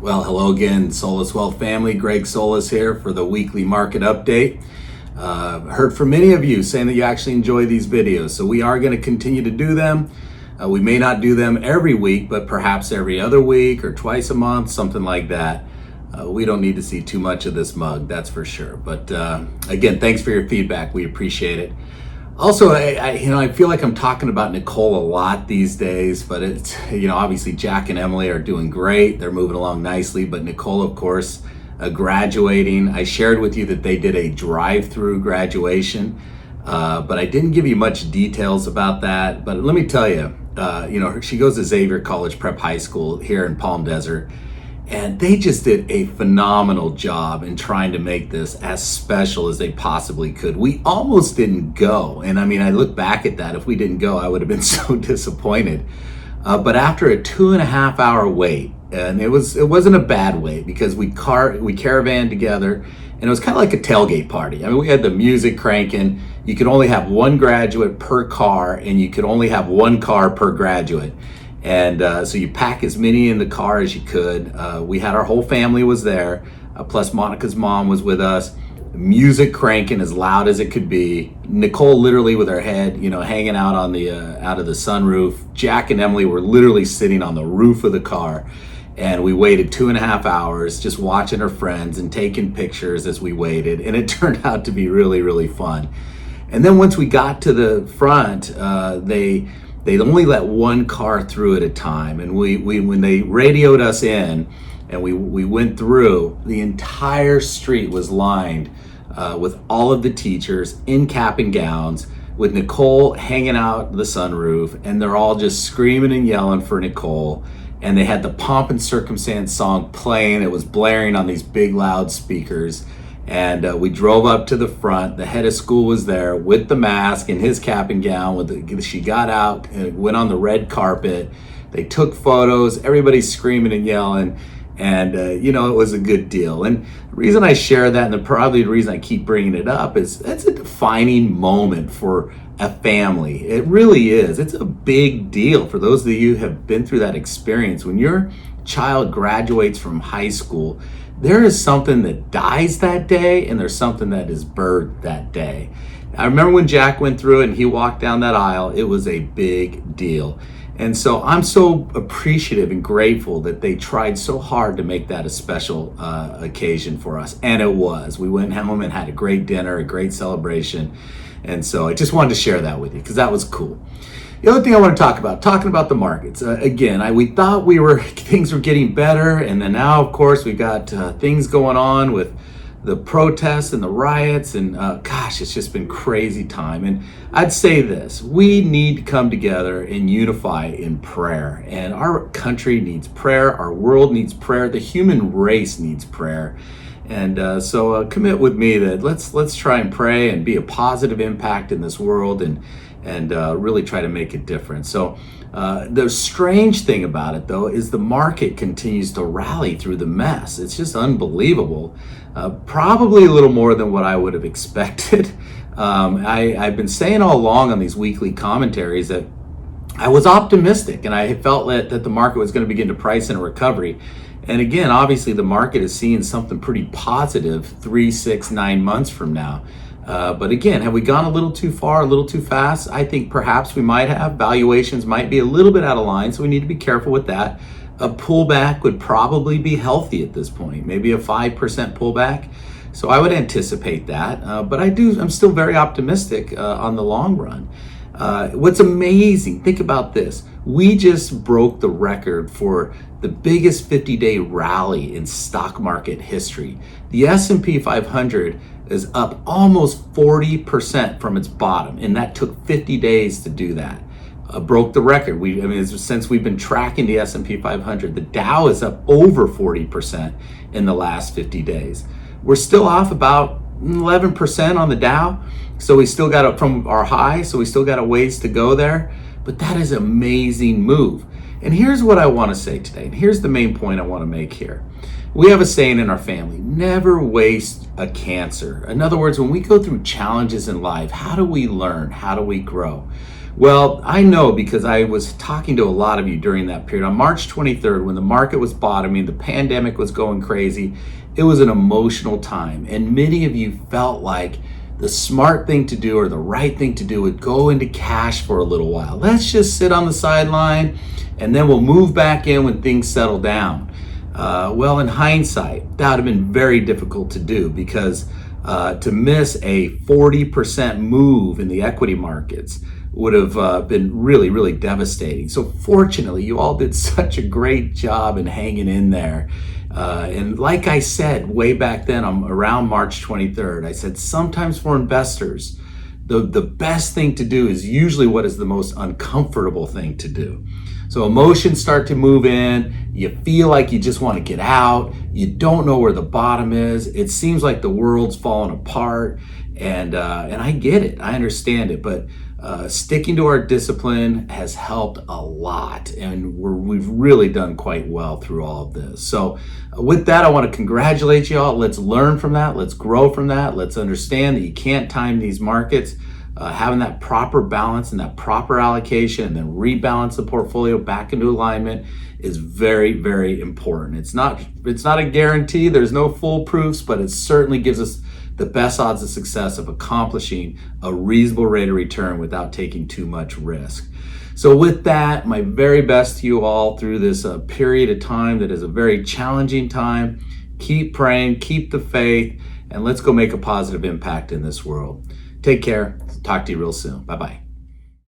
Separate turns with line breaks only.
Well, hello again, Solis Wealth family. Greg Solis here for the weekly market update. Heard from many of you saying that you actually enjoy these videos, so we are going to continue to do them. We may not do them every week, but perhaps every other week or twice a month, something like that. We don't need to see too much of this mug, that's for sure. But again, thanks for your feedback. We appreciate it. Also, I feel like I'm talking about Nicole a lot these days, but it's, obviously Jack and Emily are doing great. They're moving along nicely, but Nicole, of course, graduating. I shared with you that they did a drive-through graduation, but I didn't give you much details about that. But let me tell you, she goes to Xavier College Prep High School here in Palm Desert. And they just did a phenomenal job in trying to make this as special as they possibly could. We almost didn't go. And I look back at that. If we didn't go, I would have been so disappointed. But after a 2.5 hour wait, and it wasn't a bad wait because we caravaned together, and it was kind of like a tailgate party. We had the music cranking. You could only have one graduate per car, and you could only have one car per graduate. And so you pack as many in the car as you could. We had our whole family was there, plus Monica's mom was with us. Music cranking as loud as it could be. Nicole literally with her head, hanging out on the out of the sunroof. Jack and Emily were literally sitting on the roof of the car, and we waited 2.5 hours just watching our friends and taking pictures as we waited. And it turned out to be really, really fun. And then once we got to the front, they'd only let one car through at a time. And when they radioed us in and we went through, the entire street was lined with all of the teachers in cap and gowns, with Nicole hanging out the sunroof, and they're all just screaming and yelling for Nicole. And they had the Pomp and Circumstance song playing. It was blaring on these big loud speakers. And we drove up to the front. The head of school was there with the mask and his cap and gown. She got out and went on the red carpet. They took photos, everybody's screaming and yelling. And, it was a good deal. And the reason I share that, and probably the reason I keep bringing it up, is that's a defining moment for a family. It really is. It's a big deal for those of you who have been through that experience. When your child graduates from high school, there is something that dies that day, and there's something that is birthed that day. I remember when Jack went through it and he walked down that aisle, it was a big deal. And so I'm so appreciative and grateful that they tried so hard to make that a special occasion for us. And it was. We went home and had a great dinner, a great celebration. And so I just wanted to share that with you because that was cool. The other thing I want to talking about the markets. Again, we thought things were getting better, and then now, of course, we've got things going on with the protests and the riots, and it's just been crazy time. And I'd say this: we need to come together and unify in prayer. And our country needs prayer. Our world needs prayer. The human race needs prayer. And so commit with me that let's try and pray and be a positive impact in this world, and really try to make a difference. So the strange thing about it, though, is the market continues to rally through the mess. It's just unbelievable. Probably a little more than what I would have expected. I've been saying all along on these weekly commentaries that I was optimistic, and I felt that the market was going to begin to price in a recovery. And again, obviously, the market is seeing something pretty positive 3, 6, 9 months from now. But again, have we gone a little too far, a little too fast? I think perhaps we might have. Valuations might be a little bit out of line, so we need to be careful with that. A pullback would probably be healthy at this point, maybe a 5% pullback. So I would anticipate that. But I'm still very optimistic on the long run. What's amazing, think about this. We just broke the record for the biggest 50-day rally in stock market history. The S&P 500 is up almost 40% from its bottom, and that took 50 days to do that. Broke the record. Since we've been tracking the S&P 500, the Dow is up over 40% in the last 50 days. We're still off about 11% on the Dow, so we still got up from our high, so we still got a ways to go there. But that is an amazing move. And here's what I want to say today, and here's the main point I want to make here. We have a saying in our family: never waste a cancer. In other words, when we go through challenges in life, how do we learn? How do we grow? Well, I know because I was talking to a lot of you during that period. On March 23rd, when the market was bottoming, the pandemic was going crazy, it was an emotional time. And many of you felt like the smart thing to do or the right thing to do would go into cash for a little while. Let's just sit on the sideline and then we'll move back in when things settle down. Well, in hindsight, that would have been very difficult to do because to miss a 40% move in the equity markets would have been really, really devastating. So fortunately, you all did such a great job in hanging in there. And like I said way back then, around March 23rd, I said sometimes for investors, the best thing to do is usually what is the most uncomfortable thing to do. So emotions start to move in, you feel like you just want to get out, you don't know where the bottom is, it seems like the world's falling apart, and I get it, I understand it, but sticking to our discipline has helped a lot, and we've really done quite well through all of this. So with that, I want to congratulate you all. Let's learn from that, let's grow from that, let's understand that you can't time these markets. Having that proper balance and that proper allocation and then rebalance the portfolio back into alignment is very, very important. It's not a guarantee, there's no foolproofs, but it certainly gives us the best odds of success of accomplishing a reasonable rate of return without taking too much risk. So with that, my very best to you all through this period of time that is a very challenging time. Keep praying, keep the faith, and let's go make a positive impact in this world. Take care. Talk to you real soon. Bye-bye.